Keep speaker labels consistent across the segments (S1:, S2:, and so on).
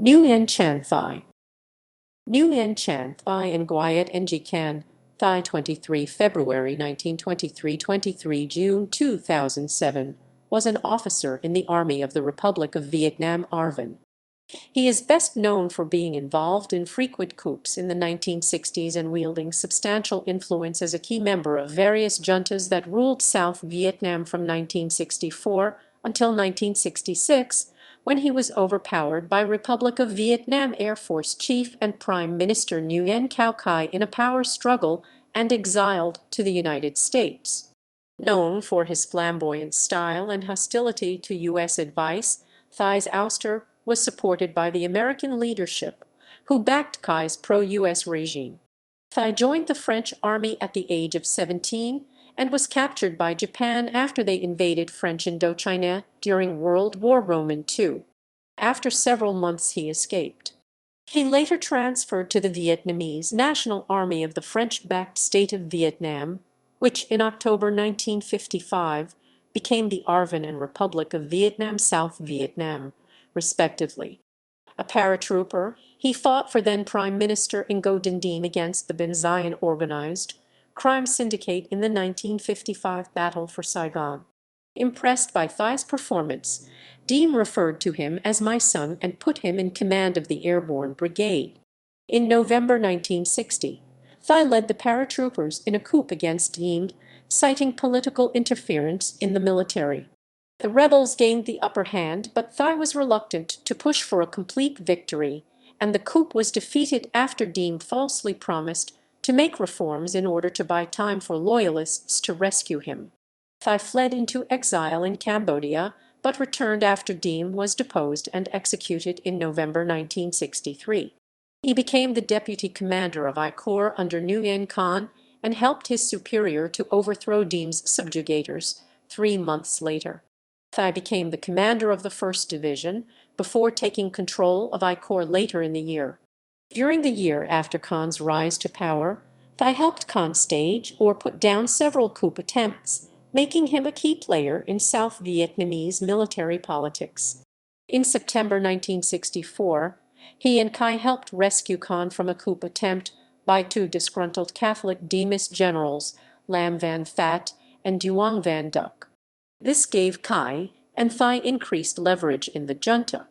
S1: ŋwiəŋ Thai. ŋwiəŋ Thai and ŋwiəŋ Thai 23 February 1923 23 June 2007 was an officer in the Army of the Republic of Vietnam ARVN. He is best known for being involved in frequent coups in the 1960s and wielding substantial influence as a key member of various juntas that ruled South Vietnam from 1964 until 1966, when he was overpowered by Republic of Vietnam Air Force Chief and Prime Minister Nguyen Cao Khai in a power struggle and exiled to the United States. Known for his flamboyant style and hostility to U.S. advice, Thai's ouster was supported by the American leadership, who backed Khai's pro-U.S. regime. Thai joined the French army at the age of 17 and was captured by Japan after they invaded French Indochina during World War II. After several months he escaped. He later transferred to the Vietnamese National Army of the French-backed state of Vietnam, which in October 1955 became the ARVN and Republic of Vietnam South Vietnam, respectively. A paratrooper, he fought for then-Prime Minister Ngô Đình Diệm against the Bình Xuyên organized crime syndicate in the 1955 battle for Saigon. Impressed by Thai's performance, Diệm referred to him as "my son" and put him in command of the Airborne Brigade. In November 1960, Thai led the paratroopers in a coup against Diệm, citing political interference in the military. The rebels gained the upper hand, but Thai was reluctant to push for a complete victory, and the coup was defeated after Diệm falsely promised to make reforms in order to buy time for loyalists to rescue him. Thai fled into exile in Cambodia, but returned after Diệm was deposed and executed in November 1963. He became the deputy commander of I Corps under Nguyen Khan and helped his superior to overthrow Diệm subjugators 3 months later. Thai became the commander of the 1st Division before taking control of I Corps later in the year. During the year after Khan's rise to power, Thai helped Khan stage or put down several coup attempts, making him a key player in South Vietnamese military politics. In September 1964, he and Khai helped rescue Khan from a coup attempt by 2 disgruntled Catholic Demist generals, Lam Van Phat and Duong Van Duc. This gave Khai and Thai increased leverage in the junta.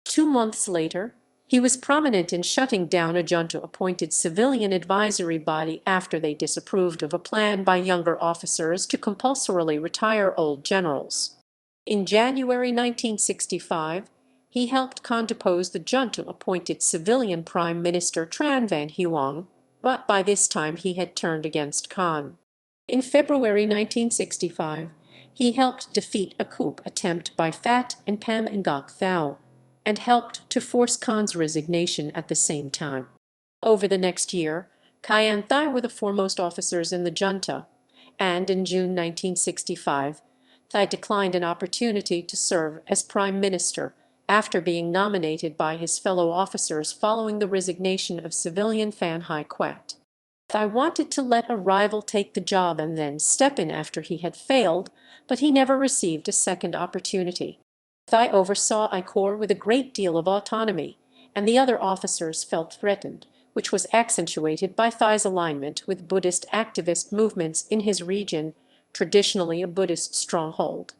S1: 2 months later, he was prominent in shutting down a junta-appointed civilian advisory body after they disapproved of a plan by younger officers to compulsorily retire old generals. In January 1965, he helped Khan depose the junta-appointed civilian Prime Minister Tran Van Huong, but by this time he had turned against Khan. In February 1965, he helped defeat a coup attempt by Phat and Pham Ngoc Thao, and helped to force Khan's resignation at the same time. Over the next year, Khai and Thai were the foremost officers in the junta, and in June 1965, Thai declined an opportunity to serve as prime minister after being nominated by his fellow officers following the resignation of civilian Phan Hai Quat. Thai wanted to let a rival take the job and then step in after he had failed, but he never received a second opportunity. Thai oversaw I Corps with a great deal of autonomy, and the other officers felt threatened, which was accentuated by Thai's alignment with Buddhist activist movements in his region, traditionally a Buddhist stronghold.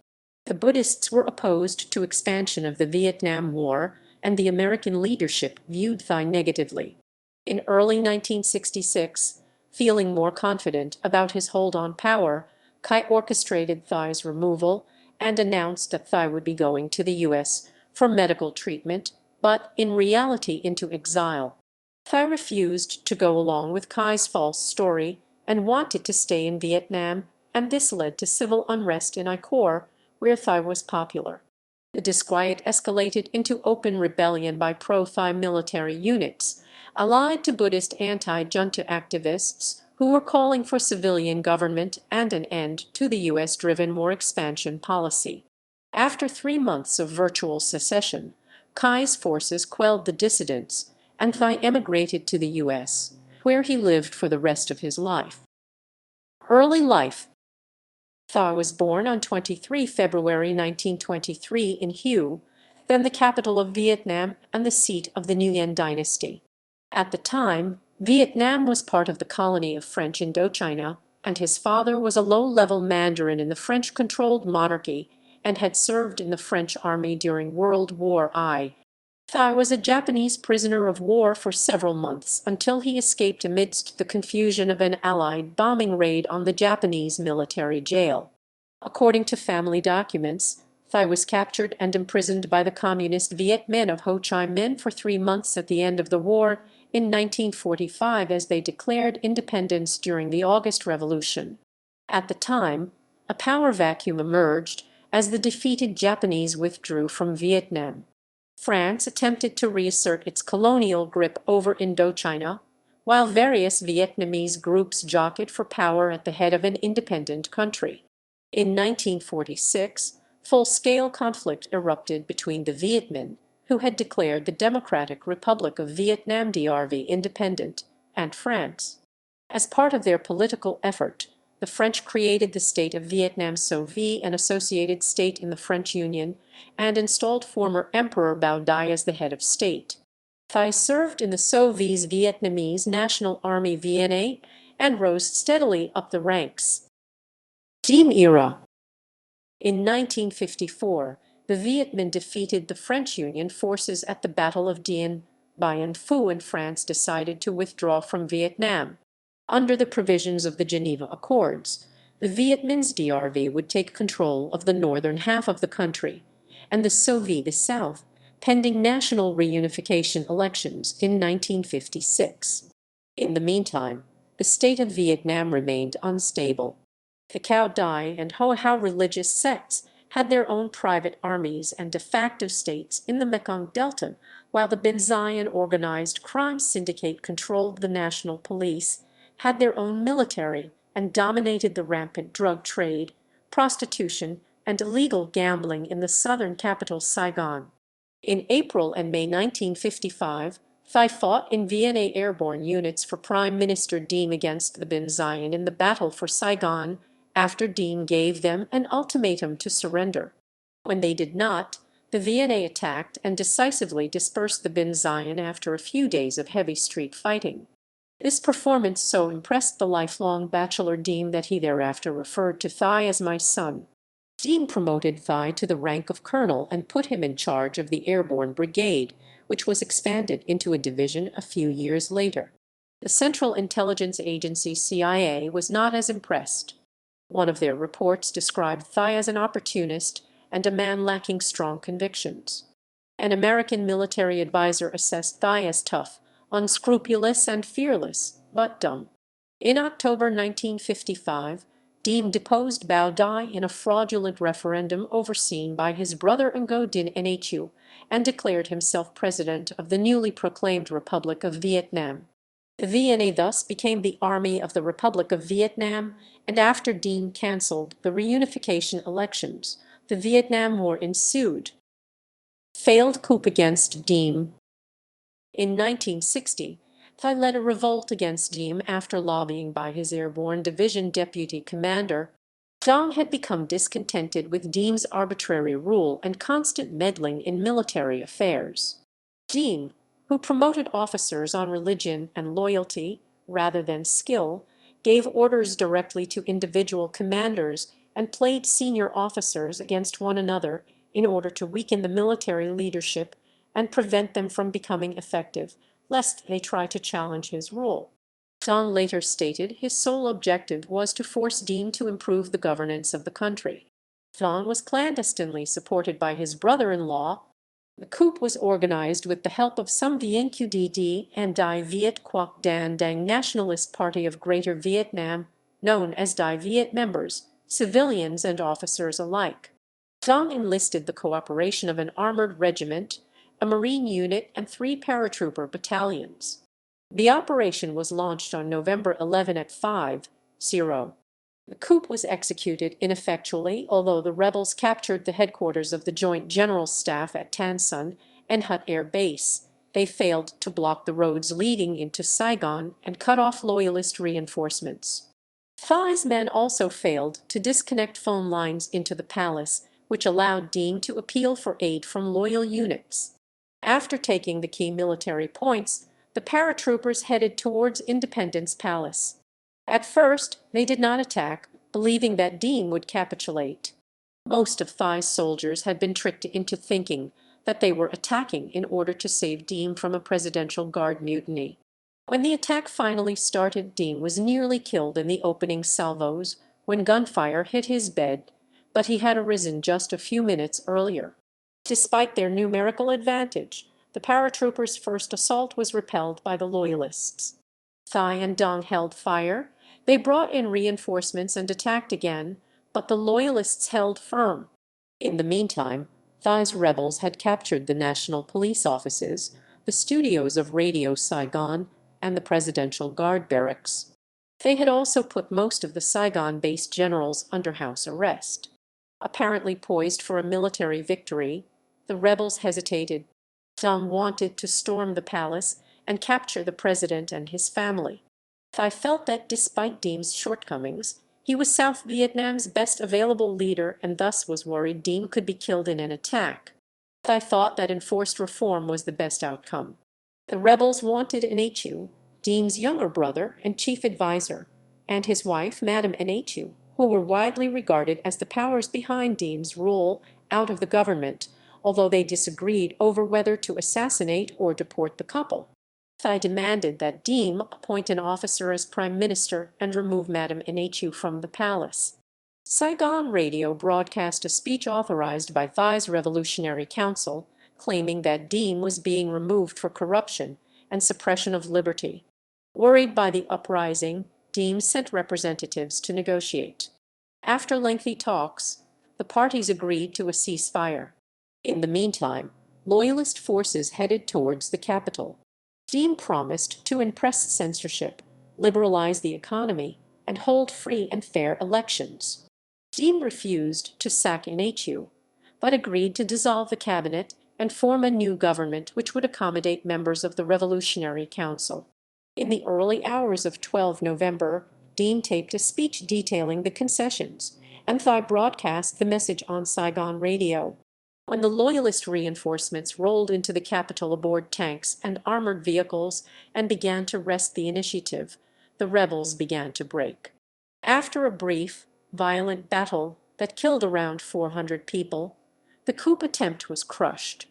S1: The Buddhists were opposed to expansion of the Vietnam War, and the American leadership viewed Thai negatively. In early 1966, feeling more confident about his hold on power, Khai orchestrated Thai's removal and announced that Thai would be going to the U.S. for medical treatment, but in reality into exile. Thai refused to go along with Khai's false story and wanted to stay in Vietnam, and this led to civil unrest in I Corps, where Thai was popular. The disquiet escalated into open rebellion by pro-Thai military units, allied to Buddhist anti-junta activists who were calling for civilian government and an end to the U.S.-driven war expansion policy. After 3 months of virtual secession, Khai's forces quelled the dissidents, and Thai emigrated to the U.S., where he lived for the rest of his life. Early life. Thai was born on 23 February 1923 in Hue, then the capital of Vietnam and the seat of the Nguyen dynasty. At the time, Vietnam was part of the colony of French Indochina, and his father was a low-level mandarin in the French-controlled monarchy and had served in the French army during World War I. Thi was a Japanese prisoner of war for several months until he escaped amidst the confusion of an Allied bombing raid on the Japanese military jail. According to family documents, Thi was captured and imprisoned by the Communist Viet Minh of Ho Chi Minh for 3 months at the end of the war in 1945 as they declared independence during the August Revolution. At the time, a power vacuum emerged as the defeated Japanese withdrew from Vietnam. France attempted to reassert its colonial grip over Indochina, while various Vietnamese groups jockeyed for power at the head of an independent country. In 1946, full-scale conflict erupted between the Viet Minh, who had declared the Democratic Republic of Vietnam (DRV) independent, and France. As part of their political effort, the French created the state of Vietnam So Vi, an associated state in the French Union, and installed former Emperor Bao Dai as the head of state. Thi served in the So Vi's Vietnamese National Army (VNA) and rose steadily up the ranks. Diem era. In 1954, the Viet Minh defeated the French Union forces at the Battle of Dien Bien Phu, and France decided to withdraw from Vietnam. Under the provisions of the Geneva Accords, the Viet Minh's DRV would take control of the northern half of the country, and the So Vi the south, pending national reunification elections in 1956. In the meantime, the state of Vietnam remained unstable. The Cao Dai and Ho Hao religious sects had their own private armies and de facto states in the Mekong Delta, while the Bin Xuyên organized crime syndicate controlled the national police, had their own military, and dominated the rampant drug trade, prostitution, and illegal gambling in the southern capital Saigon. In April and May 1955, Thi fought in VNA airborne units for Prime Minister Diem against the Bin Xuyên in the battle for Saigon, after Diem gave them an ultimatum to surrender. When they did not, the VNA attacked and decisively dispersed the Bin Xuyên after a few days of heavy street fighting. This performance so impressed the lifelong bachelor Diem that he thereafter referred to Thi as "my son." Diem promoted Thi to the rank of colonel and put him in charge of the Airborne Brigade, which was expanded into a division a few years later. The Central Intelligence Agency CIA was not as impressed. One of their reports described Thi as an opportunist and a man lacking strong convictions. An American military advisor assessed Thi as tough, unscrupulous, and fearless, but dumb. In October 1955, Diem deposed Bao Dai in a fraudulent referendum overseen by his brother Ngo Dinh Nhu and declared himself president of the newly proclaimed Republic of Vietnam. The VNA thus became the Army of the Republic of Vietnam, and after Diem cancelled the reunification elections, the Vietnam War ensued. Failed coup against Diem. In 1960, Thi led a revolt against Diem after lobbying by his Airborne Division deputy commander. Dong had become discontented with Diem's arbitrary rule and constant meddling in military affairs. Diem, who promoted officers on religion and loyalty rather than skill, gave orders directly to individual commanders and played senior officers against one another in order to weaken the military leadership and prevent them from becoming effective, lest they try to challenge his rule. Dong later stated his sole objective was to force Diem to improve the governance of the country. Dong was clandestinely supported by his brother-in-law. The coup was organized with the help of some Vien Qdd and Dai Viet Quoc Dan Dang Nationalist Party of Greater Vietnam, known as Dai Viet members, civilians and officers alike. Dong enlisted the cooperation of an armored regiment, a Marine unit, and 3 paratrooper battalions. The operation was launched on November 11 at 5:00. The coup was executed ineffectually, although the rebels captured the headquarters of the Joint General Staff at Tan Son and Hut Air Base. They failed to block the roads leading into Saigon and cut off loyalist reinforcements. Thi's men also failed to disconnect phone lines into the palace, which allowed Diem to appeal for aid from loyal units. After taking the key military points, the paratroopers headed towards Independence Palace. At first, they did not attack, believing that Diem would capitulate. Most of Thai's soldiers had been tricked into thinking that they were attacking in order to save Diem from a Presidential Guard mutiny. When the attack finally started, Diem was nearly killed in the opening salvos when gunfire hit his bed, but he had arisen just a few minutes earlier. Despite their numerical advantage, the paratroopers' first assault was repelled by the Loyalists. Thai and Dong held fire. They brought in reinforcements and attacked again, but the Loyalists held firm. In the meantime, Thai's rebels had captured the National Police offices, the studios of Radio Saigon, and the Presidential Guard barracks. They had also put most of the Saigon-based generals under house arrest. Apparently poised for a military victory, the rebels hesitated. Dong wanted to storm the palace and capture the president and his family. Thai felt that despite Diem's shortcomings, he was South Vietnam's best available leader and thus was worried Diem could be killed in an attack. Thai thought that enforced reform was the best outcome. The rebels wanted Nhu, Diem's younger brother and chief advisor, and his wife, Madame Nhu, who were widely regarded as the powers behind Diem's rule, out of the government, although they disagreed over whether to assassinate or deport the couple. Thai demanded that Diem appoint an officer as prime minister and remove Madame Nhu from the palace. Saigon radio broadcast a speech authorized by Thai's Revolutionary Council, claiming that Diem was being removed for corruption and suppression of liberty. Worried by the uprising, Diem sent representatives to negotiate. After lengthy talks, the parties agreed to a ceasefire. In the meantime, Loyalist forces headed towards the capital. Diem promised to impress censorship, liberalize the economy, and hold free and fair elections. Diem refused to sack Nhu, but agreed to dissolve the cabinet and form a new government which would accommodate members of the Revolutionary Council. In the early hours of 12 November, Diem taped a speech detailing the concessions, and Thai broadcast the message on Saigon radio. When the Loyalist reinforcements rolled into the capital aboard tanks and armored vehicles and began to wrest the initiative, the rebels began to break. After a brief, violent battle that killed around 400 people, the coup attempt was crushed.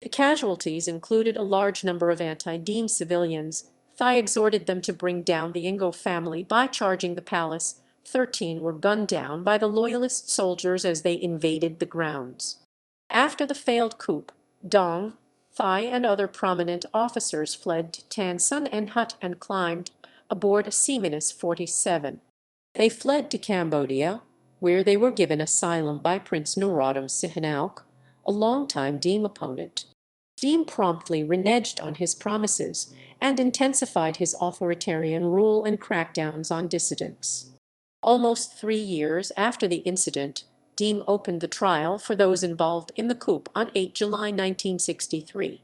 S1: The casualties included a large number of anti-Diem civilians. Thai exhorted them to bring down the Ngo family by charging the palace. 13 were gunned down by the Loyalist soldiers as they invaded the grounds. After the failed coup, Dong, Thai and other prominent officers fled to Tan Son and Hut and climbed aboard a Seamaness 47. They fled to Cambodia, where they were given asylum by Prince Norodom Sihanouk, a longtime Diem opponent. Diem promptly reneged on his promises and intensified his authoritarian rule and crackdowns on dissidents. Almost 3 years after the incident, Diem opened the trial for those involved in the coup on 8 July 1963.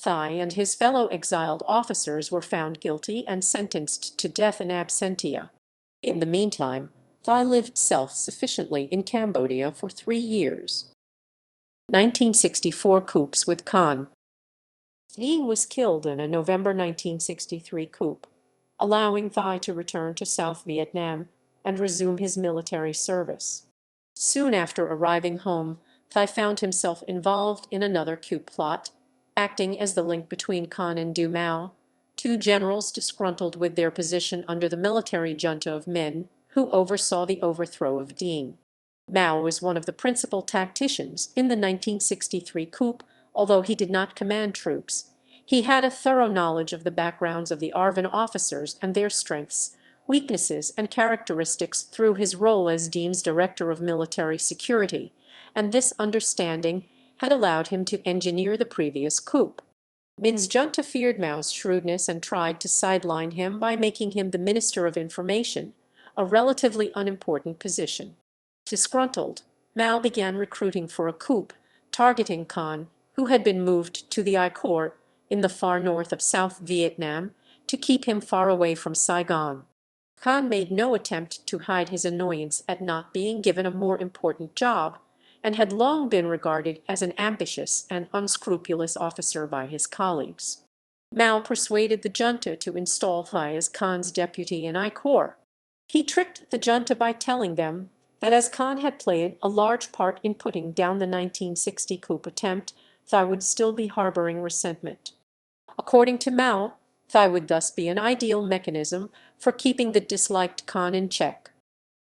S1: Thai and his fellow exiled officers were found guilty and sentenced to death in absentia. In the meantime, Thai lived self-sufficiently in Cambodia for 3 years. 1964 coups with Khan. Diem was killed in a November 1963 coup, allowing Thai to return to South Vietnam and resume his military service. Soon after arriving home, Thai found himself involved in another coup plot, acting as the link between Khan and Du Mao, two generals disgruntled with their position under the military junta of Minh, who oversaw the overthrow of Diem. Mao was one of the principal tacticians in the 1963 coup, although he did not command troops. He had a thorough knowledge of the backgrounds of the ARVN officers and their strengths, weaknesses, and characteristics through his role as Diem's Director of Military Security, and this understanding had allowed him to engineer the previous coup. Minh's junta feared Mao's shrewdness and tried to sideline him by making him the Minister of Information, a relatively unimportant position. Disgruntled, Mao began recruiting for a coup, targeting Khan, who had been moved to the I Corps in the far north of South Vietnam, to keep him far away from Saigon. Khan made no attempt to hide his annoyance at not being given a more important job, and had long been regarded as an ambitious and unscrupulous officer by his colleagues. Mao persuaded the junta to install Thai as Khan's deputy in I Corps. He tricked the junta by telling them that as Khan had played a large part in putting down the 1960 coup attempt, Thai would still be harboring resentment. According to Mao, Thai would thus be an ideal mechanism for keeping the disliked Khan in check.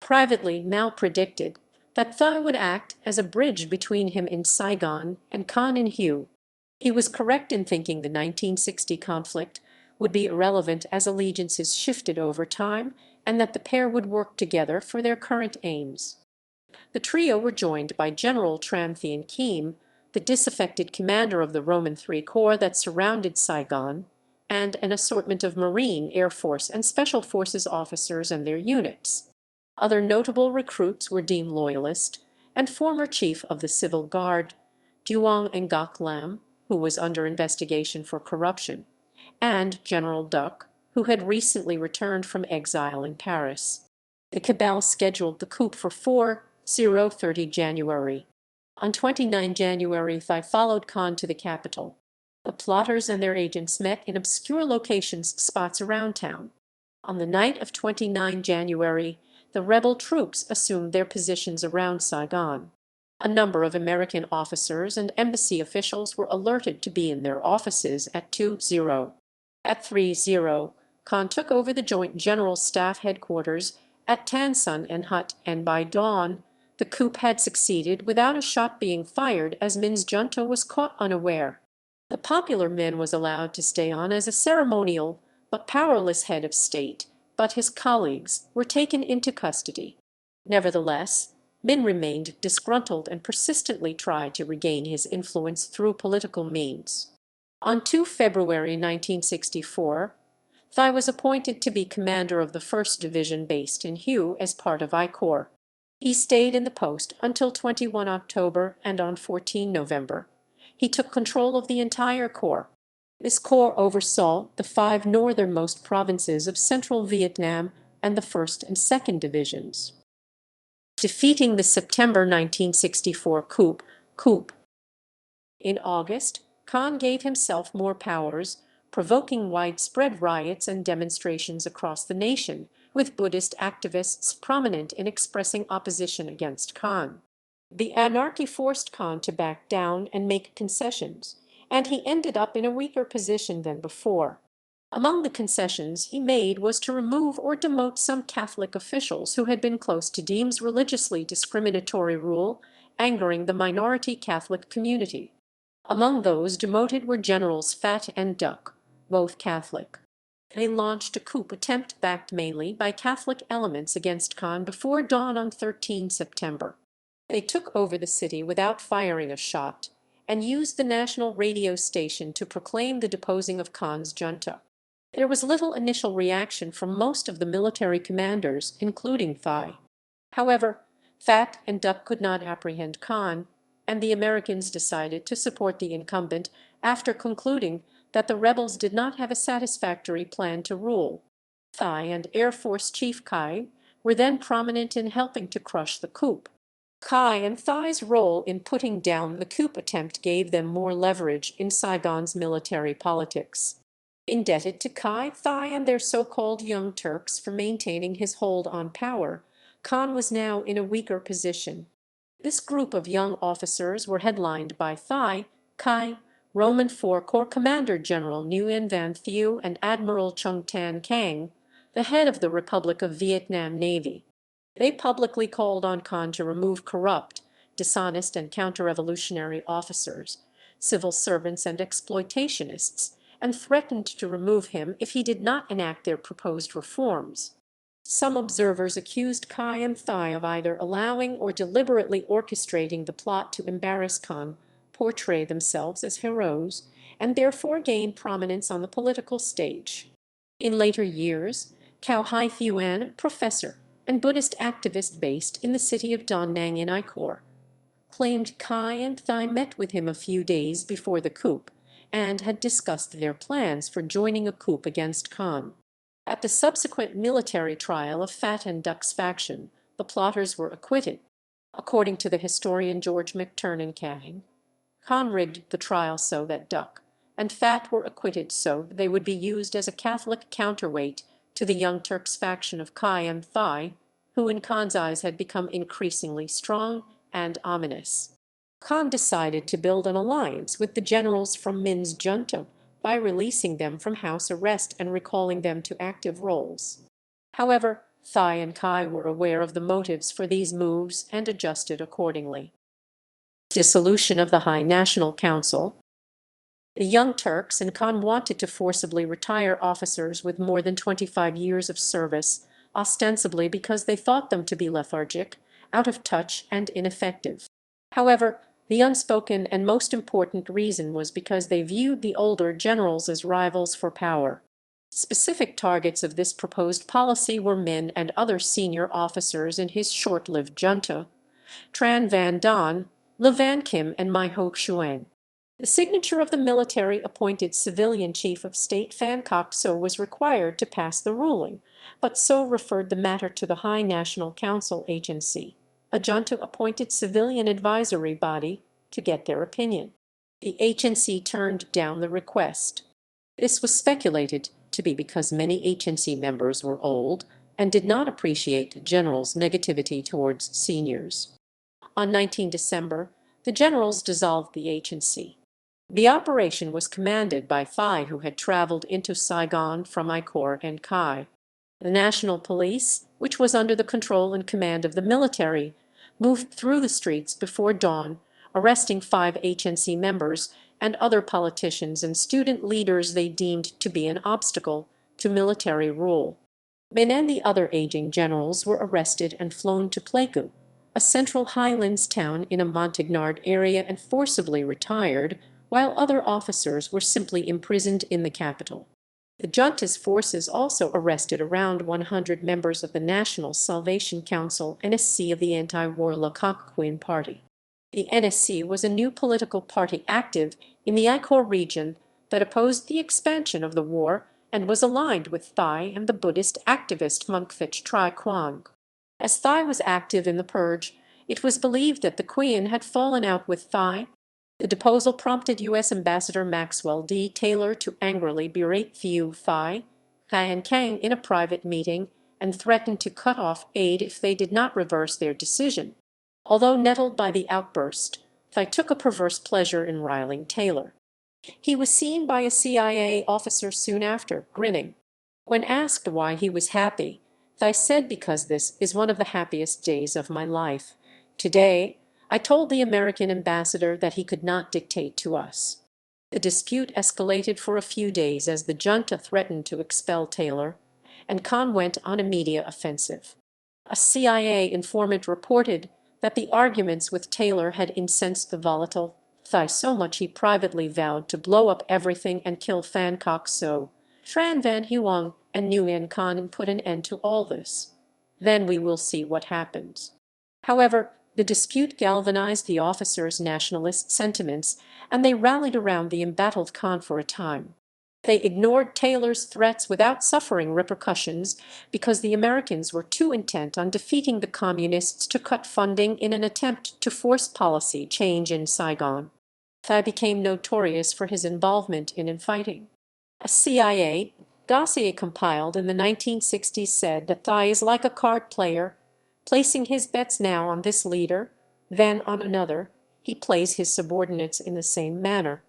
S1: Privately, Mao predicted that Thai would act as a bridge between him in Saigon and Khan in Hue. He was correct in thinking the 1960 conflict would be irrelevant as allegiances shifted over time and that the pair would work together for their current aims. The trio were joined by General Tran Thien Kim, the disaffected commander of the Roman III Corps that surrounded Saigon, and an assortment of Marine, Air Force, and Special Forces officers and their units. Other notable recruits were deemed loyalist and former chief of the Civil Guard, ŋwiəŋ Lam, who was under investigation for corruption, and General Duc, who had recently returned from exile in Paris. The cabal scheduled the coup for 4:30 January. On 29 January, Thai followed Khan to the capital. The plotters and their agents met in obscure locations spots around town. On the night of 29 January, the rebel troops assumed their positions around Saigon. A number of American officers and embassy officials were alerted to be in their offices at 2:00. At 3:00, Khan took over the Joint General Staff headquarters at Tan Son and Hut, and by dawn, the coup had succeeded without a shot being fired as Min's junta was caught unaware. The popular Min was allowed to stay on as a ceremonial but powerless head of state, but his colleagues were taken into custody. Nevertheless, Min remained disgruntled and persistently tried to regain his influence through political means. On 2 February 1964, Thai was appointed to be commander of the 1st Division based in Hue as part of I Corps. He stayed in the post until 21 October, and on 14 November, he took control of the entire corps. This corps oversaw the 5 northernmost provinces of central Vietnam and the 1st and 2nd Divisions. Defeating the September 1964 coup. In August, Khan gave himself more powers, provoking widespread riots and demonstrations across the nation, with Buddhist activists prominent in expressing opposition against Khan. The anarchy forced Khan to back down and make concessions, and he ended up in a weaker position than before. Among the concessions he made was to remove or demote some Catholic officials who had been close to Diem's religiously discriminatory rule, angering the minority Catholic community. Among those demoted were Generals Phat and Duc, both Catholic. They launched a coup attempt backed mainly by Catholic elements against Khan before dawn on 13 September. They took over the city without firing a shot and used the national radio station to proclaim the deposing of Khan's junta. There was little initial reaction from most of the military commanders, including Thai. However, Phat and Duc could not apprehend Khan, and the Americans decided to support the incumbent after concluding that the rebels did not have a satisfactory plan to rule. Thai and Air Force Chief Kai were then prominent in helping to crush the coup. Kai and Thai's role in putting down the coup attempt gave them more leverage in Saigon's military politics. Indebted to Kai, Thai, and their so-called Young Turks for maintaining his hold on power, Khan was now in a weaker position. This group of young officers were headlined by Thai, Kai, Roman IV Corps Commander General Nguyen Van Thieu, and Admiral Chung Tan Cang, the head of the Republic of Vietnam Navy. They publicly called on Khan to remove corrupt, dishonest, and counter-revolutionary officers, civil servants, and exploitationists, and threatened to remove him if he did not enact their proposed reforms. Some observers accused Kai and Thai of either allowing or deliberately orchestrating the plot to embarrass Khan, portray themselves as heroes, and therefore gain prominence on the political stage. In later years, Cao Hai Thuan, professor and Buddhist activist based in the city of Da Nang in I Corps, claimed Kai and Thai met with him a few days before the coup and had discussed their plans for joining a coup against Khan. At the subsequent military trial of Phat and Duc's faction, the plotters were acquitted. According to the historian George McTurnan-Kang, Khan rigged the trial so that Duck and Fat were acquitted so they would be used as a Catholic counterweight to the Young Turks faction of Kai and Thai, who in Khan's eyes had become increasingly strong and ominous. Khan decided to build an alliance with the generals from Min's junta by releasing them from house arrest and recalling them to active roles. However, Thai and Kai were aware of the motives for these moves and adjusted accordingly. Dissolution of the High National Council. The Young Turks and Khan wanted to forcibly retire officers with more than 25 years of service, ostensibly because they thought them to be lethargic, out of touch, and ineffective. However, the unspoken and most important reason was because they viewed the older generals as rivals for power. Specific targets of this proposed policy were Min and other senior officers in his short-lived junta, Tran Van Don, Le Van Kim, and Mai Ho Xuan. The signature of the military-appointed civilian chief of state Phan Kok So was required to pass the ruling, but So referred the matter to the High National Council Agency, a junta-appointed civilian advisory body, to get their opinion. The agency turned down the request. This was speculated to be because many agency members were old and did not appreciate the general's negativity towards seniors. On 19 December, the generals dissolved the agency. The operation was commanded by Thai, who had traveled into Saigon from I Corps and Kai. The National Police, which was under the control and command of the military, moved through the streets before dawn, arresting 5 agency members and other politicians and student leaders they deemed to be an obstacle to military rule. Min and the other aging generals were arrested and flown to Pleiku, a central highlands town in a Montagnard area, and forcibly retired, while other officers were simply imprisoned in the capital. The junta's forces also arrested around 100 members of the National Salvation Council (NSC) of the anti-war Le Coq Party. The NSC was a new political party active in the I Corps region that opposed the expansion of the war and was aligned with Thai and the Buddhist activist Monkfich Tri Quang. As Thai was active in the purge, it was believed that the Queen had fallen out with Thai. The deposal prompted U.S. Ambassador Maxwell D. Taylor to angrily berate Thieu Thai, Kai and Kang in a private meeting and threatened to cut off aid if they did not reverse their decision. Although nettled by the outburst, Thai took a perverse pleasure in riling Taylor. He was seen by a CIA officer soon after, grinning. When asked why he was happy, Thai said, "Because this is one of the happiest days of my life. Today, I told the American ambassador that he could not dictate to us." The dispute escalated for a few days as the junta threatened to expel Taylor, and Khan went on a media offensive. A CIA informant reported that the arguments with Taylor had incensed the volatile Thai so much he privately vowed to blow up everything and kill Phan Kok So, Tran Van Huong, and Nguyen Khan and put an end to all this. Then we will see what happens. However, the dispute galvanized the officers' nationalist sentiments, and they rallied around the embattled Khan for a time. They ignored Taylor's threats without suffering repercussions because the Americans were too intent on defeating the Communists to cut funding in an attempt to force policy change in Saigon. Thai became notorious for his involvement in infighting. A CIA dossier compiled in the 1960s said that Thai is like a card player, placing his bets now on this leader, then on another. He plays his subordinates in the same manner.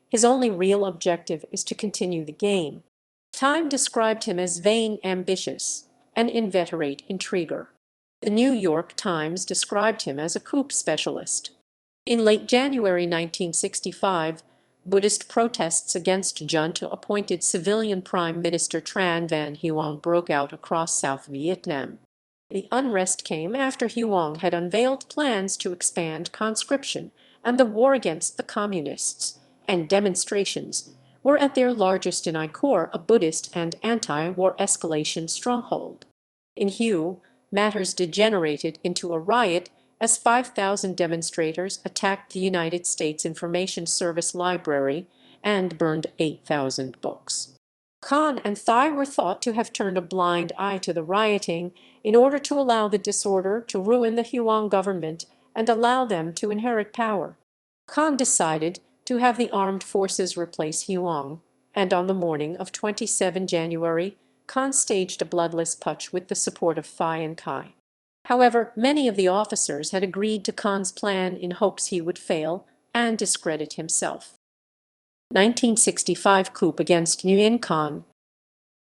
S1: His only real objective is to continue the game. Time described him as vain, ambitious, an inveterate intriguer. The New York Times described him as a coup specialist. In late January 1965, Buddhist protests against junta-appointed civilian Prime Minister Tran Van Huong broke out across South Vietnam. The unrest came after Huong had unveiled plans to expand conscription and the war against the Communists, and demonstrations were at their largest in I Corps, a Buddhist and anti-war escalation stronghold. In Hue, matters degenerated into a riot as 5,000 demonstrators attacked the United States Information Service Library and burned 8,000 books. Khan and Thai were thought to have turned a blind eye to the rioting in order to allow the disorder to ruin the ŋwiəŋ government and allow them to inherit power. Khan decided to have the armed forces replace ŋwiəŋ, and on the morning of 27 January, Khan staged a bloodless putsch with the support of Thai and Kai. However, many of the officers had agreed to Khan's plan in hopes he would fail and discredit himself. 1965 coup against Nguyen Khan.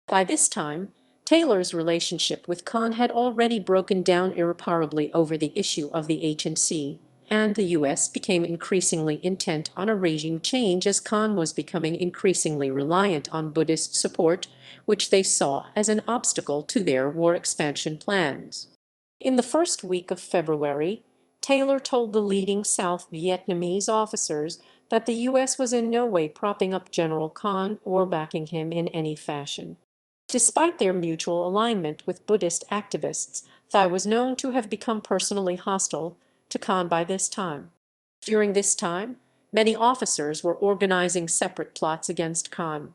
S1: By this time, Taylor's relationship with Khan had already broken down irreparably over the issue of the H&C, and the U.S. became increasingly intent on a regime change as Khan was becoming increasingly reliant on Buddhist support, which they saw as an obstacle to their war expansion plans. In the first week of February, Taylor told the leading South Vietnamese officers that the U.S. was in no way propping up General Khan or backing him in any fashion. Despite their mutual alignment with Buddhist activists, Thai was known to have become personally hostile to Khan by this time. During this time, many officers were organizing separate plots against Khan.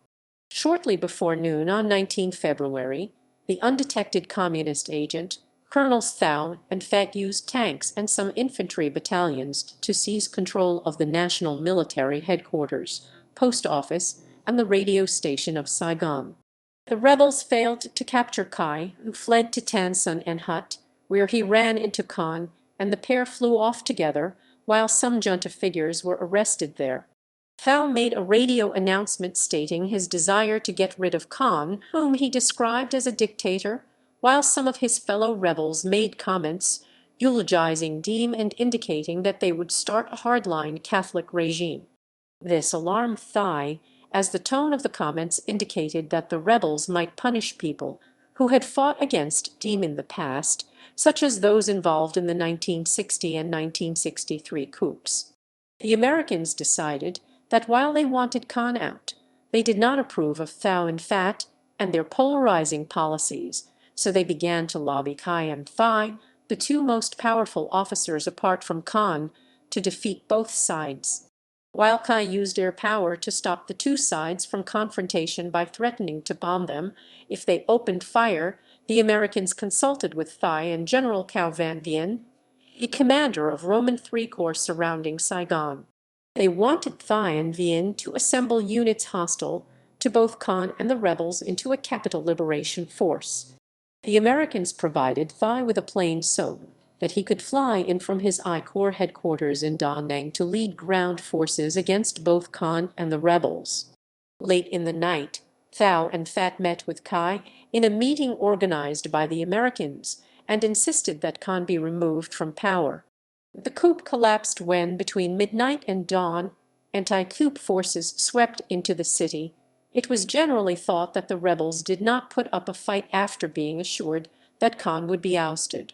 S1: Shortly before noon on 19 February, the undetected communist agent, Colonels Thao and Phat used tanks and some infantry battalions to seize control of the National Military Headquarters, post office, and the radio station of Saigon. The rebels failed to capture Kai, who fled to Tan Son and Hut, where he ran into Khan, and the pair flew off together, while some junta figures were arrested there. Thao made a radio announcement stating his desire to get rid of Khan, whom he described as a dictator, while some of his fellow rebels made comments eulogizing Diem and indicating that they would start a hardline Catholic regime. This alarmed Thai, as the tone of the comments indicated that the rebels might punish people who had fought against Diem in the past, such as those involved in the 1960 and 1963 coups. The Americans decided that while they wanted Khan out, they did not approve of Thao and Phat and their polarizing policies, so they began to lobby Kai and Thai, the two most powerful officers apart from Khan, to defeat both sides. While Kai used air power to stop the two sides from confrontation by threatening to bomb them if they opened fire, the Americans consulted with Thai and General Cao Van Vien, the commander of Roman III Corps surrounding Saigon. They wanted Thai and Vien to assemble units hostile to both Khan and the rebels into a capital liberation force. The Americans provided Thai with a plane so that he could fly in from his I Corps headquarters in Da Nang to lead ground forces against both Khan and the rebels. Late in the night, Thao and Phat met with Kai in a meeting organized by the Americans and insisted that Khan be removed from power. The coup collapsed when, between midnight and dawn, anti-coup forces swept into the city. It was generally thought that the rebels did not put up a fight after being assured that Khan would be ousted.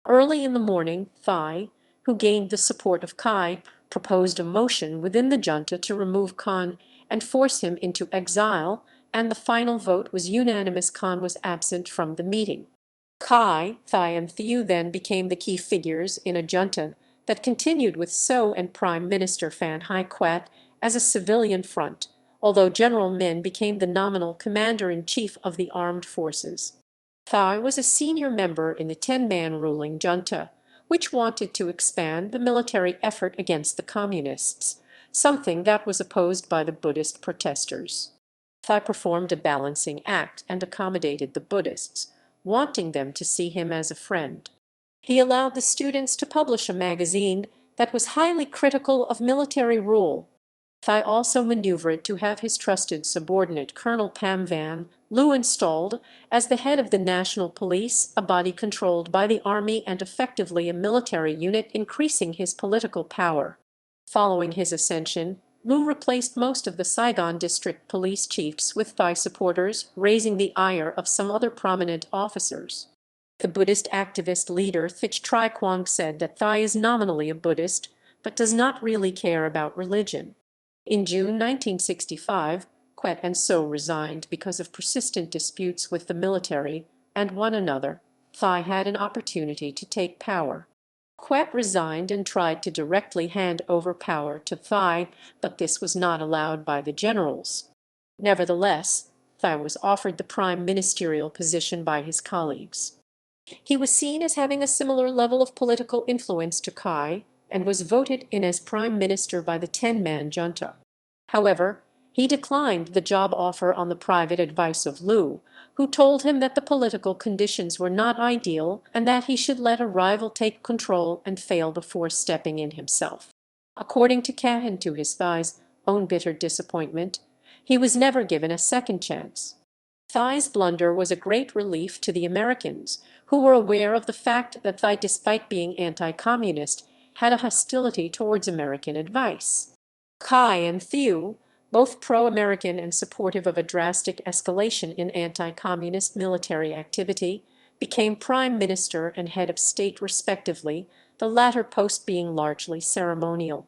S1: Early in the morning, Thai, who gained the support of Kai, proposed a motion within the junta to remove Khan and force him into exile, and the final vote was unanimous. Khan was absent from the meeting. Kai, Thai, and Thieu then became the key figures in a junta that continued with So and Prime Minister Phan Hai Quat as a civilian front, although General Min became the nominal commander-in-chief of the armed forces. Thai was a senior member in the 10-man ruling junta, which wanted to expand the military effort against the communists, something that was opposed by the Buddhist protesters. Thai performed a balancing act and accommodated the Buddhists, wanting them to see him as a friend. He allowed the students to publish a magazine that was highly critical of military rule. Thai also maneuvered to have his trusted subordinate Colonel Pham Van Lu installed as the head of the National Police, a body controlled by the army and effectively a military unit, increasing his political power. Following his ascension, Lu replaced most of the Saigon district police chiefs with Thai supporters, raising the ire of some other prominent officers. The Buddhist activist leader Thich Tri Quang said that Thai is nominally a Buddhist, but does not really care about religion. In June 1965, Quet and So resigned because of persistent disputes with the military and one another. Thai had an opportunity to take power. Quet resigned and tried to directly hand over power to Thai, but this was not allowed by the generals. Nevertheless, Thai was offered the prime ministerial position by his colleagues. He was seen as having a similar level of political influence to Kai and was voted in as prime minister by the 10-man junta. However, he declined the job offer on the private advice of Liu, who told him that the political conditions were not ideal and that he should let a rival take control and fail before stepping in himself. According to Kahan, to his Thai's own bitter disappointment, he was never given a second chance. Thai's blunder was a great relief to the Americans, who were aware of the fact that Thai, despite being anti-communist, had a hostility towards American advice. Kai and Thieu, both pro-American and supportive of a drastic escalation in anti-communist military activity, became prime minister and head of state respectively, the latter post being largely ceremonial.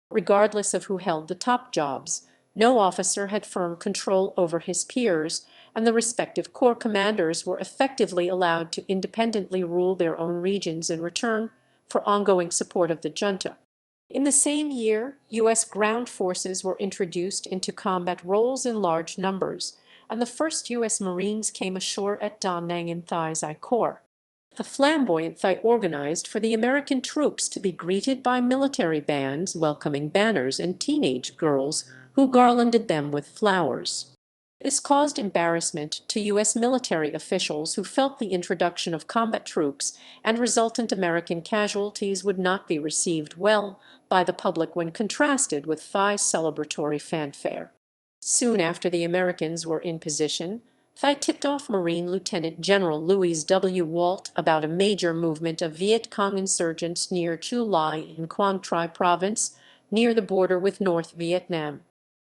S1: Regardless of who held the top jobs, no officer had firm control over his peers, and the respective corps commanders were effectively allowed to independently rule their own regions in return for ongoing support of the junta. In the same year, U.S. ground forces were introduced into combat roles in large numbers, and the first U.S. Marines came ashore at Da Nang in Thai's I Corps. The flamboyant Thai organized for the American troops to be greeted by military bands welcoming banners and teenage girls who garlanded them with flowers. This caused embarrassment to U.S. military officials who felt the introduction of combat troops and resultant American casualties would not be received well by the public when contrasted with Thai's celebratory fanfare. Soon after the Americans were in position, Thai tipped off Marine Lieutenant General Louis W. Walt about a major movement of Viet Cong insurgents near Chu Lai in Quang Tri Province, near the border with North Vietnam.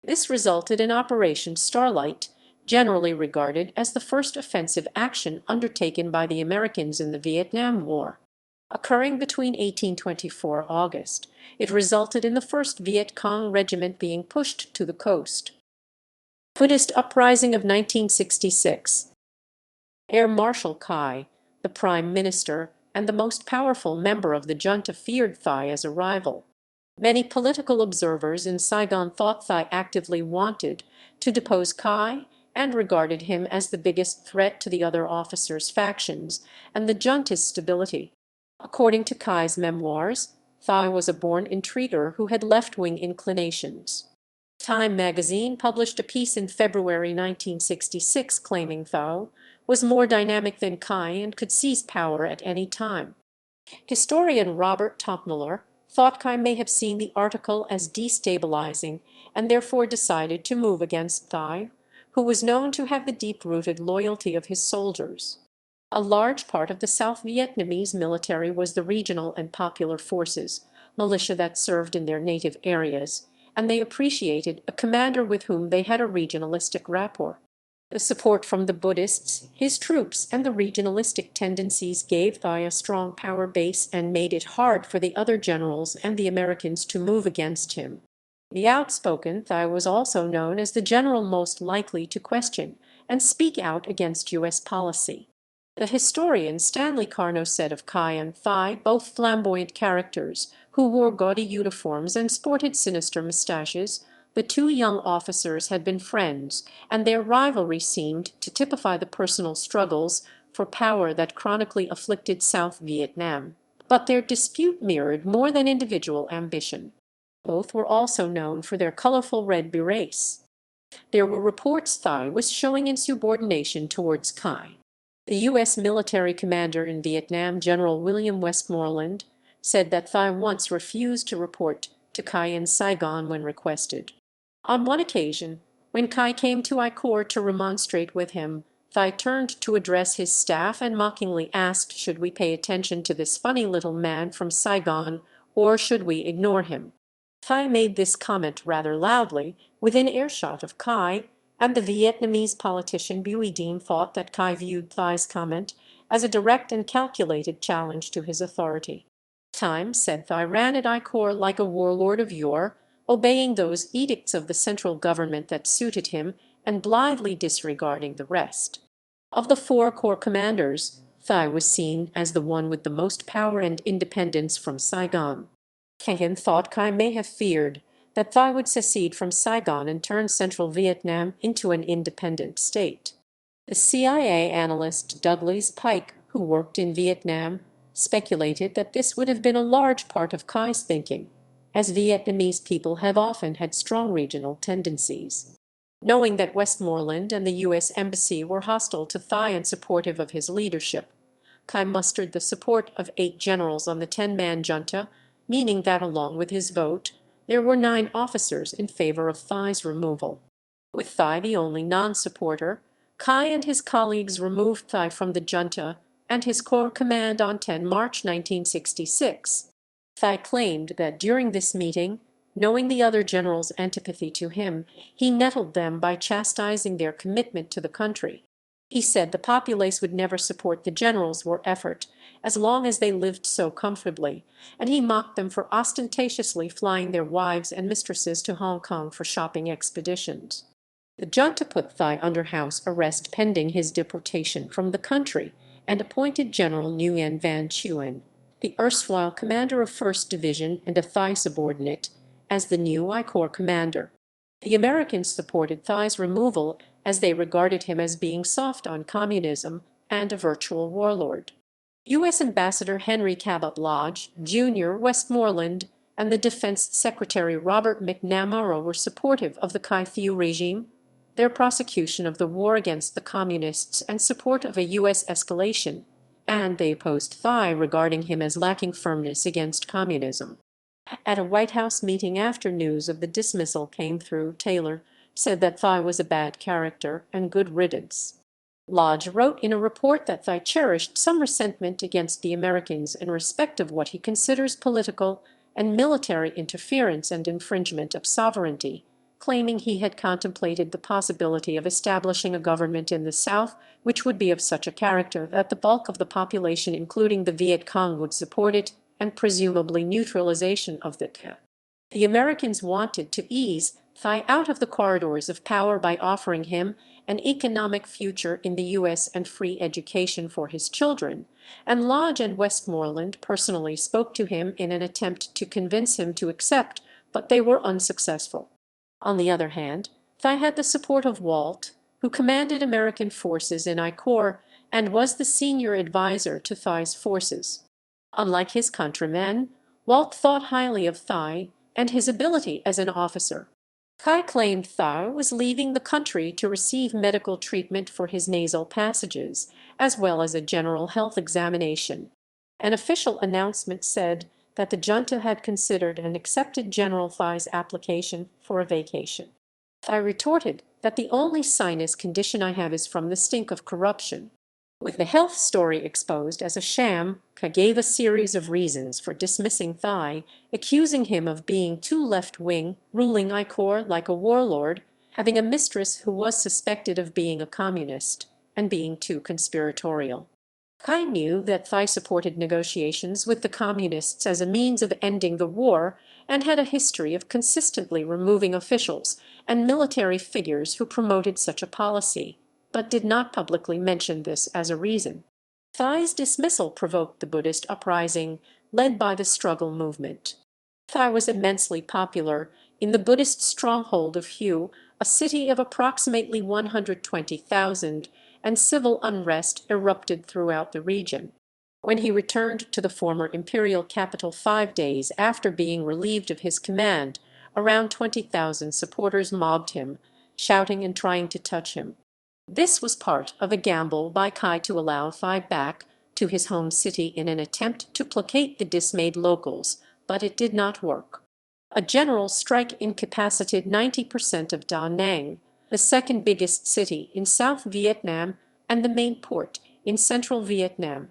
S1: This resulted in Operation Starlight, generally regarded as the first offensive action undertaken by the Americans in the Vietnam War. Occurring between 1824 August, it resulted in the 1st Viet Cong Regiment being pushed to the coast. Buddhist Uprising of 1966. Air Marshal Kai, the Prime Minister and the most powerful member of the junta, feared Thai as a rival. Many political observers in Saigon thought Thai actively wanted to depose Kai and regarded him as the biggest threat to the other officers' factions and the junta's stability. According to Kai's memoirs, Thai was a born intriguer who had left-wing inclinations. Time magazine published a piece in February 1966 claiming Thai was more dynamic than Kai and could seize power at any time. Historian Robert Topmuller thought Kai may have seen the article as destabilizing and therefore decided to move against Thai, who was known to have the deep-rooted loyalty of his soldiers. A large part of the South Vietnamese military was the regional and popular forces, militia that served in their native areas, and they appreciated a commander with whom they had a regionalistic rapport. The support from the Buddhists, his troops, and the regionalistic tendencies gave Thai a strong power base and made it hard for the other generals and the Americans to move against him. The outspoken Thai was also known as the general most likely to question and speak out against U.S. policy. The historian Stanley Carnot said of Kai and Thai, both flamboyant characters who wore gaudy uniforms and sported sinister mustaches, the two young officers had been friends, and their rivalry seemed to typify the personal struggles for power that chronically afflicted South Vietnam. But their dispute mirrored more than individual ambition. Both were also known for their colorful red berets. There were reports Thai was showing insubordination towards Kai. The U.S. military commander in Vietnam, General William Westmoreland, said that Thai once refused to report to Kai in Saigon when requested. On one occasion, when Kai came to I Corps to remonstrate with him, Thai turned to address his staff and mockingly asked, "Should we pay attention to this funny little man from Saigon, or should we ignore him?" Thai made this comment rather loudly, within earshot of Kai, and the Vietnamese politician Bui Diem thought that Kai viewed Thai's comment as a direct and calculated challenge to his authority. Time said Thai ran at I Corps like a warlord of yore, obeying those edicts of the central government that suited him and blithely disregarding the rest. Of the four corps commanders, Thai was seen as the one with the most power and independence from Saigon. Kahan thought Kai may have feared that Thai would secede from Saigon and turn central Vietnam into an independent state. The CIA analyst Douglas Pike, who worked in Vietnam, speculated that this would have been a large part of Thai's thinking, as Vietnamese people have often had strong regional tendencies. Knowing that Westmoreland and the U.S. Embassy were hostile to Thai and supportive of his leadership, Thai mustered the support of 8 generals on the 10-man junta, meaning that along with his vote, there were 9 officers in favor of Thai's removal. With Thai the only non-supporter, Thai and his colleagues removed Thai from the junta and his corps command on 10 March 1966. Thai claimed that during this meeting, knowing the other generals' antipathy to him, he nettled them by chastising their commitment to the country. He said the populace would never support the generals' war effort as long as they lived so comfortably, and he mocked them for ostentatiously flying their wives and mistresses to Hong Kong for shopping expeditions. The junta put Thai under house arrest pending his deportation from the country and appointed General Nguyen Van Chuen, the erstwhile commander of 1st Division and a Thai subordinate, as the new I Corps commander. The Americans supported Thai's removal as they regarded him as being soft on communism and a virtual warlord. U.S. Ambassador Henry Cabot Lodge, Jr., Westmoreland, and the Defense Secretary Robert McNamara were supportive of the Cai Thieu regime, their prosecution of the war against the communists and support of a U.S. escalation, and they opposed Thai regarding him as lacking firmness against communism. At a White House meeting after news of the dismissal came through, Taylor said that Thai was a bad character and good riddance. Lodge wrote in a report that Thai cherished some resentment against the Americans in respect of what he considers political and military interference and infringement of sovereignty, claiming he had contemplated the possibility of establishing a government in the South which would be of such a character that the bulk of the population, including the Viet Cong, would support it, and presumably neutralization of the Thai. The Americans wanted to ease Thai out of the corridors of power by offering him an economic future in the U.S. and free education for his children, and Lodge and Westmoreland personally spoke to him in an attempt to convince him to accept, but they were unsuccessful. On the other hand, Thai had the support of Walt, who commanded American forces in I Corps and was the senior advisor to Thai's forces. Unlike his countrymen, Walt thought highly of Thai and his ability as an officer. Thai claimed Thai was leaving the country to receive medical treatment for his nasal passages, as well as a general health examination. An official announcement said that the junta had considered and accepted General Thai's application for a vacation. Thai retorted that the only sinus condition I have is from the stink of corruption. With the health story exposed as a sham, Thai gave a series of reasons for dismissing Thai, accusing him of being too left-wing, ruling I Corps like a warlord, having a mistress who was suspected of being a communist, and being too conspiratorial. Thai knew that Thai supported negotiations with the communists as a means of ending the war and had a history of consistently removing officials and military figures who promoted such a policy, but did not publicly mention this as a reason. Thai's dismissal provoked the Buddhist Uprising, led by the struggle movement. Thai was immensely popular in the Buddhist stronghold of Hue, a city of approximately 120,000, and civil unrest erupted throughout the region. When he returned to the former imperial capital 5 days after being relieved of his command, around 20,000 supporters mobbed him, shouting and trying to touch him. This was part of a gamble by Thai to allow Thai back to his home city in an attempt to placate the dismayed locals, but it did not work. A general strike incapacitated 90% of Da Nang, the second biggest city in South Vietnam and the main port in central Vietnam.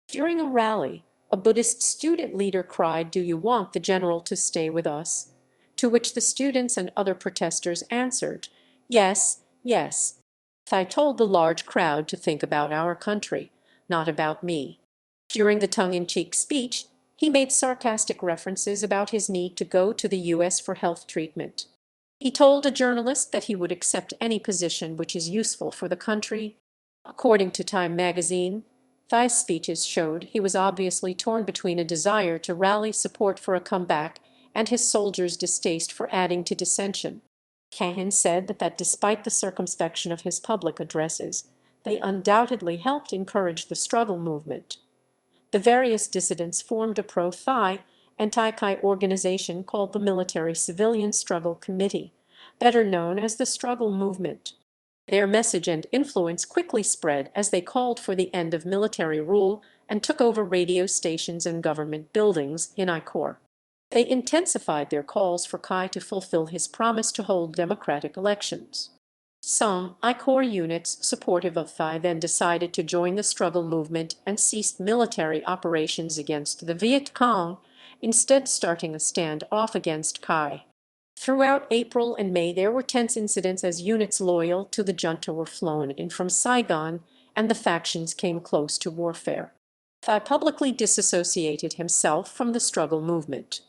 S1: During a rally, a Buddhist student leader cried, "Do you want the general to stay with us?" To which the students and other protesters answered, "Yes, yes." Thai told the large crowd to think about our country, not about me. During the tongue-in-cheek speech, he made sarcastic references about his need to go to the U.S. for health treatment. He told a journalist that he would accept any position which is useful for the country. According to Time magazine, Thai's speeches showed he was obviously torn between a desire to rally support for a comeback and his soldiers' distaste for adding to dissension. Cahan said that despite the circumspection of his public addresses, they undoubtedly helped encourage the struggle movement. The various dissidents formed a pro-Thai, anti-Kai organization called the Military Civilian Struggle Committee, better known as the Struggle Movement. Their message and influence quickly spread as they called for the end of military rule and took over radio stations and government buildings in Icor. They intensified their calls for Kai to fulfill his promise to hold democratic elections. Some Icor units supportive of Thai then decided to join the struggle movement and ceased military operations against the Viet Cong, instead starting a standoff against Kai. Throughout April and May there were tense incidents as units loyal to the junta were flown in from Saigon, and the factions came close to warfare. Thai publicly disassociated himself from the struggle movement.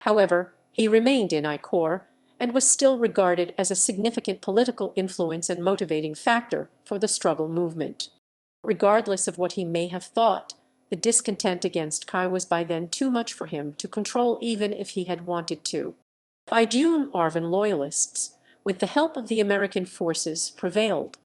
S1: However, he remained in Icor and was still regarded as a significant political influence and motivating factor for the struggle movement. Regardless of what he may have thought, the discontent against Kai was by then too much for him to control even if he had wanted to. By June, ARVN loyalists, with the help of the American forces, prevailed.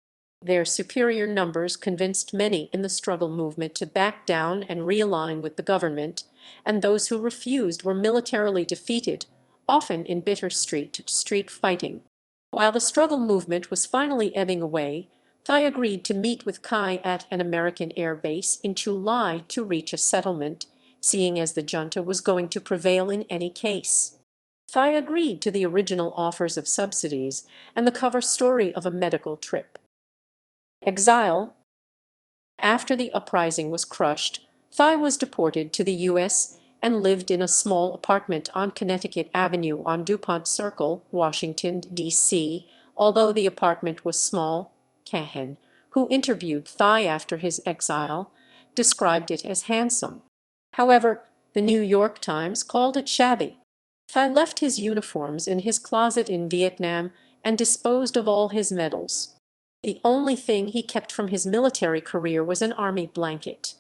S1: Their superior numbers convinced many in the struggle movement to back down and realign with the government, and those who refused were militarily defeated, often in bitter street fighting. While the struggle movement was finally ebbing away, Thai agreed to meet with Kai at an American air base in July to reach a settlement, seeing as the junta was going to prevail in any case. Thai agreed to the original offers of subsidies and the cover story of a medical trip. Exile. After the uprising was crushed, Thai was deported to the U.S. and lived in a small apartment on Connecticut Avenue on DuPont Circle, Washington, D.C. Although the apartment was small, Cahan, who interviewed Thai after his exile, described it as handsome. However, the New York Times called it shabby. Thai left his uniforms in his closet in Vietnam and disposed of all his medals. The only thing he kept from his military career was an army blanket.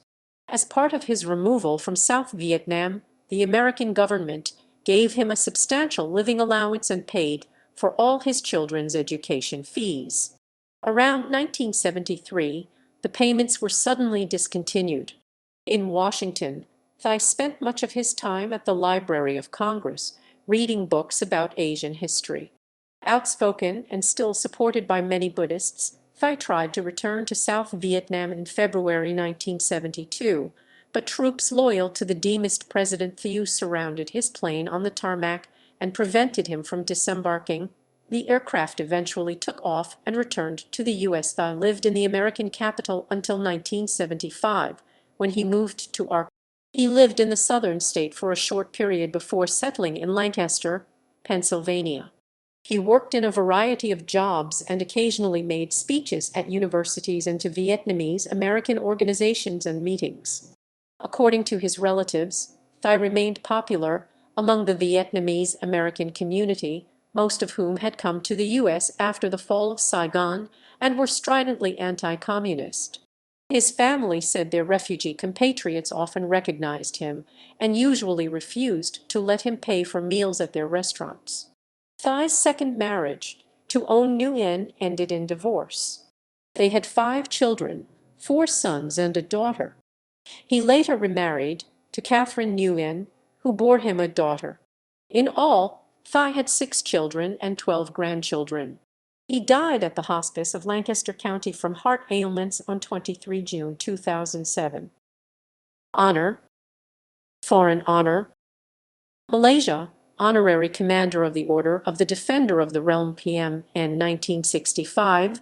S1: As part of his removal from South Vietnam, the American government gave him a substantial living allowance and paid for all his children's education fees. Around 1973, the payments were suddenly discontinued. In Washington, Thai spent much of his time at the Library of Congress, reading books about Asian history. Outspoken and still supported by many Buddhists, Thai tried to return to South Vietnam in February 1972, but troops loyal to the Demist President Thieu surrounded his plane on the tarmac and prevented him from disembarking. The aircraft eventually took off and returned to the U.S. Thai lived in the American capital until 1975, when he moved to Arkansas. He lived in the southern state for a short period before settling in Lancaster, Pennsylvania. He worked in a variety of jobs and occasionally made speeches at universities and to Vietnamese American organizations and meetings. According to his relatives, Thai remained popular among the Vietnamese American community, most of whom had come to the U.S. after the fall of Saigon and were stridently anti-communist. His family said their refugee compatriots often recognized him and usually refused to let him pay for meals at their restaurants. Thai's second marriage, to ŋwiəŋ, ended in divorce. They had 5 children, 4 sons and a daughter. He later remarried to Catherine ŋwiəŋ, who bore him a daughter. In all, Thai had 6 children and 12 grandchildren. He died at the hospice of Lancaster County from heart ailments on 23 June 2007. Honor. Foreign honor. Malaysia, Honorary Commander of the Order of the Defender of the Realm PM in 1965,